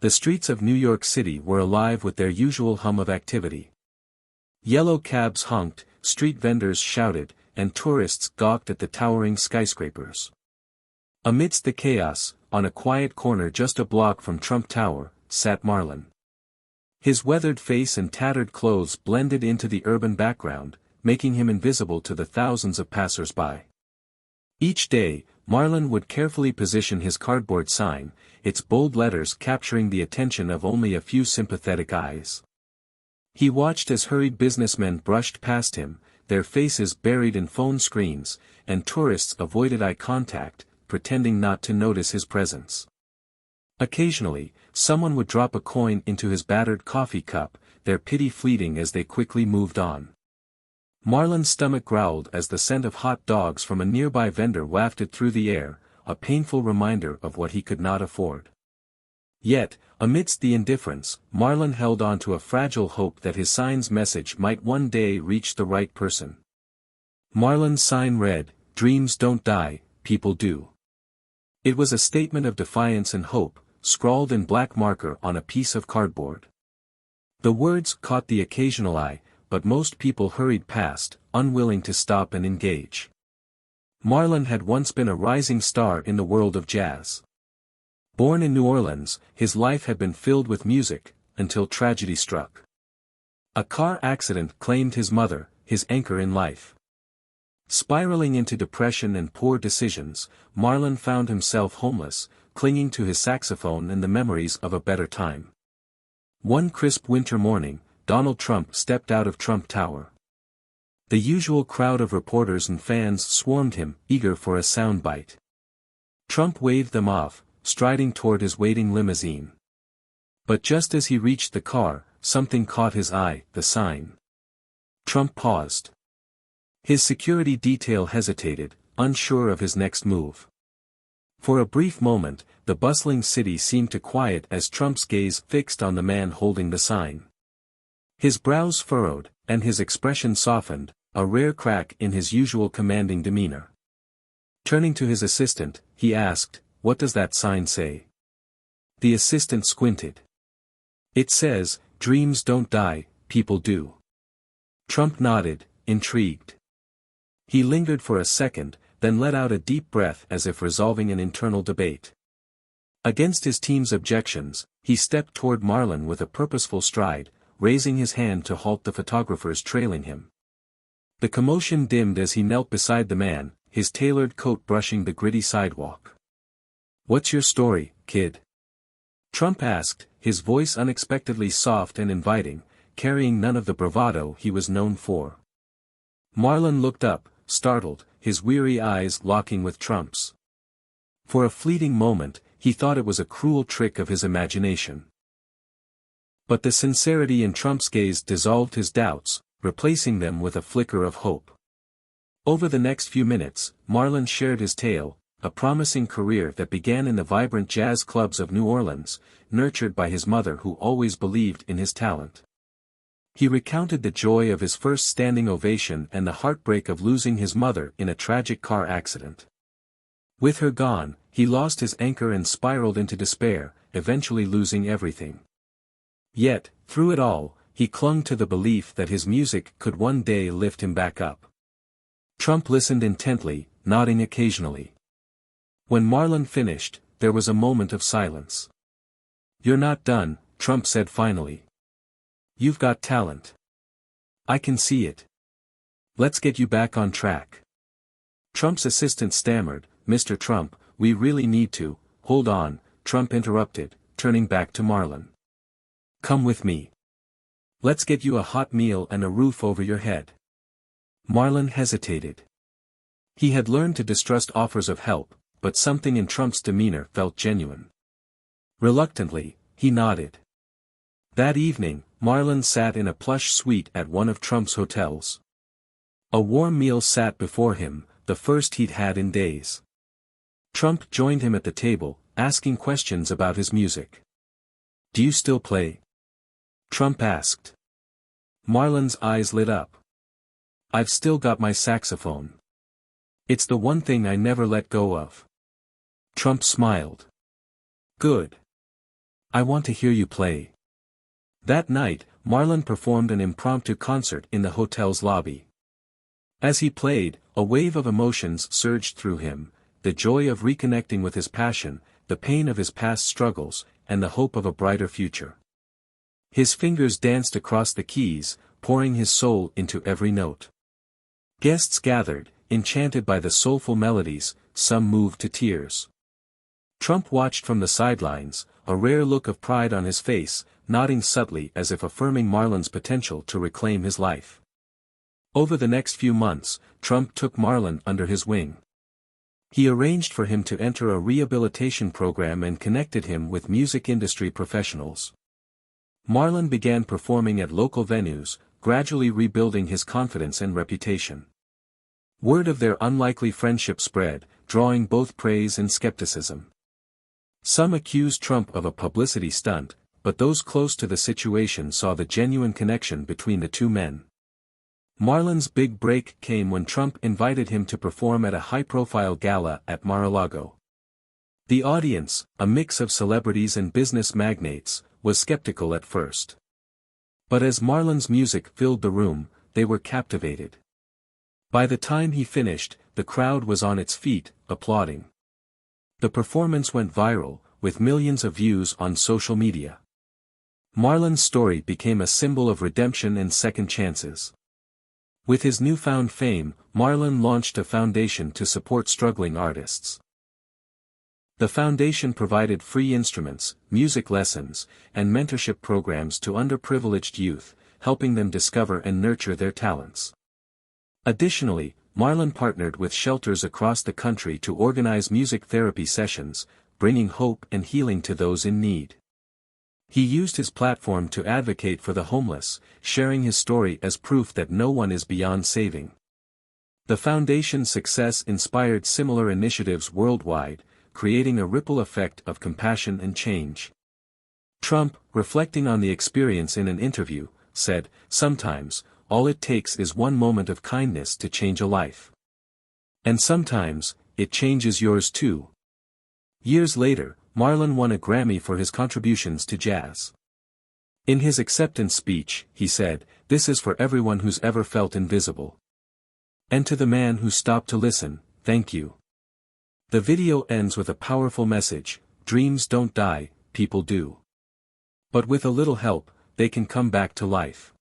The streets of New York City were alive with their usual hum of activity. Yellow cabs honked, street vendors shouted, and tourists gawked at the towering skyscrapers. Amidst the chaos, on a quiet corner just a block from Trump Tower, sat Marlon. His weathered face and tattered clothes blended into the urban background, making him invisible to the thousands of passers-by. Each day, Marlon would carefully position his cardboard sign, its bold letters capturing the attention of only a few sympathetic eyes. He watched as hurried businessmen brushed past him, their faces buried in phone screens, and tourists avoided eye contact, pretending not to notice his presence. Occasionally, someone would drop a coin into his battered coffee cup, their pity fleeting as they quickly moved on. Marlon's stomach growled as the scent of hot dogs from a nearby vendor wafted through the air, a painful reminder of what he could not afford. Yet, amidst the indifference, Marlon held on to a fragile hope that his sign's message might one day reach the right person. Marlon's sign read, "Dreams don't die, people do." It was a statement of defiance and hope, scrawled in black marker on a piece of cardboard. The words caught the occasional eye, but most people hurried past, unwilling to stop and engage. Marlon had once been a rising star in the world of jazz. Born in New Orleans, his life had been filled with music, until tragedy struck. A car accident claimed his mother, his anchor in life. Spiraling into depression and poor decisions, Marlon found himself homeless, clinging to his saxophone and the memories of a better time. One crisp winter morning, Donald Trump stepped out of Trump Tower. The usual crowd of reporters and fans swarmed him, eager for a soundbite. Trump waved them off, striding toward his waiting limousine. But just as he reached the car, something caught his eye, the sign. Trump paused. His security detail hesitated, unsure of his next move. For a brief moment, the bustling city seemed to quiet as Trump's gaze fixed on the man holding the sign. His brows furrowed, and his expression softened, a rare crack in his usual commanding demeanor. Turning to his assistant, he asked, "What does that sign say?" The assistant squinted. "It says, 'Dreams don't die, people do.'" Trump nodded, intrigued. He lingered for a second, then let out a deep breath as if resolving an internal debate. Against his team's objections, he stepped toward Marlon with a purposeful stride, raising his hand to halt the photographers trailing him. The commotion dimmed as he knelt beside the man, his tailored coat brushing the gritty sidewalk. "What's your story, kid?" Trump asked, his voice unexpectedly soft and inviting, carrying none of the bravado he was known for. Marlon looked up, startled, his weary eyes locking with Trump's. For a fleeting moment, he thought it was a cruel trick of his imagination. But the sincerity in Trump's gaze dissolved his doubts, replacing them with a flicker of hope. Over the next few minutes, Marlon shared his tale, a promising career that began in the vibrant jazz clubs of New Orleans, nurtured by his mother who always believed in his talent. He recounted the joy of his first standing ovation and the heartbreak of losing his mother in a tragic car accident. With her gone, he lost his anchor and spiraled into despair, eventually losing everything. Yet, through it all, he clung to the belief that his music could one day lift him back up. Trump listened intently, nodding occasionally. When Marlon finished, there was a moment of silence. "You're not done," Trump said finally. "You've got talent. I can see it. Let's get you back on track." Trump's assistant stammered, "Mr. Trump, we really need to." "Hold on," Trump interrupted, turning back to Marlon. "Come with me. Let's get you a hot meal and a roof over your head." Marlon hesitated. He had learned to distrust offers of help, but something in Trump's demeanor felt genuine. Reluctantly, he nodded. That evening, Marlon sat in a plush suite at one of Trump's hotels. A warm meal sat before him, the first he'd had in days. Trump joined him at the table, asking questions about his music. "Do you still play?" Trump asked. Marlon's eyes lit up. "I've still got my saxophone. It's the one thing I never let go of." Trump smiled. "Good. I want to hear you play." That night, Marlon performed an impromptu concert in the hotel's lobby. As he played, a wave of emotions surged through him, the joy of reconnecting with his passion, the pain of his past struggles, and the hope of a brighter future. His fingers danced across the keys, pouring his soul into every note. Guests gathered, enchanted by the soulful melodies, some moved to tears. Trump watched from the sidelines, a rare look of pride on his face, nodding subtly as if affirming Marlon's potential to reclaim his life. Over the next few months, Trump took Marlon under his wing. He arranged for him to enter a rehabilitation program and connected him with music industry professionals. Marlon began performing at local venues, gradually rebuilding his confidence and reputation. Word of their unlikely friendship spread, drawing both praise and skepticism. Some accused Trump of a publicity stunt, but those close to the situation saw the genuine connection between the two men. Marlon's big break came when Trump invited him to perform at a high-profile gala at Mar-a-Lago. The audience, a mix of celebrities and business magnates, was skeptical at first. But as Marlon's music filled the room, they were captivated. By the time he finished, the crowd was on its feet, applauding. The performance went viral, with millions of views on social media. Marlon's story became a symbol of redemption and second chances. With his newfound fame, Marlon launched a foundation to support struggling artists. The foundation provided free instruments, music lessons, and mentorship programs to underprivileged youth, helping them discover and nurture their talents. Additionally, Marlon partnered with shelters across the country to organize music therapy sessions, bringing hope and healing to those in need. He used his platform to advocate for the homeless, sharing his story as proof that no one is beyond saving. The foundation's success inspired similar initiatives worldwide, creating a ripple effect of compassion and change. Trump, reflecting on the experience in an interview, said, "Sometimes, all it takes is one moment of kindness to change a life. And sometimes, it changes yours too." Years later, Marlon won a Grammy for his contributions to jazz. In his acceptance speech, he said, "This is for everyone who's ever felt invisible. And to the man who stopped to listen, thank you." The video ends with a powerful message: dreams don't die, people do. But with a little help, they can come back to life.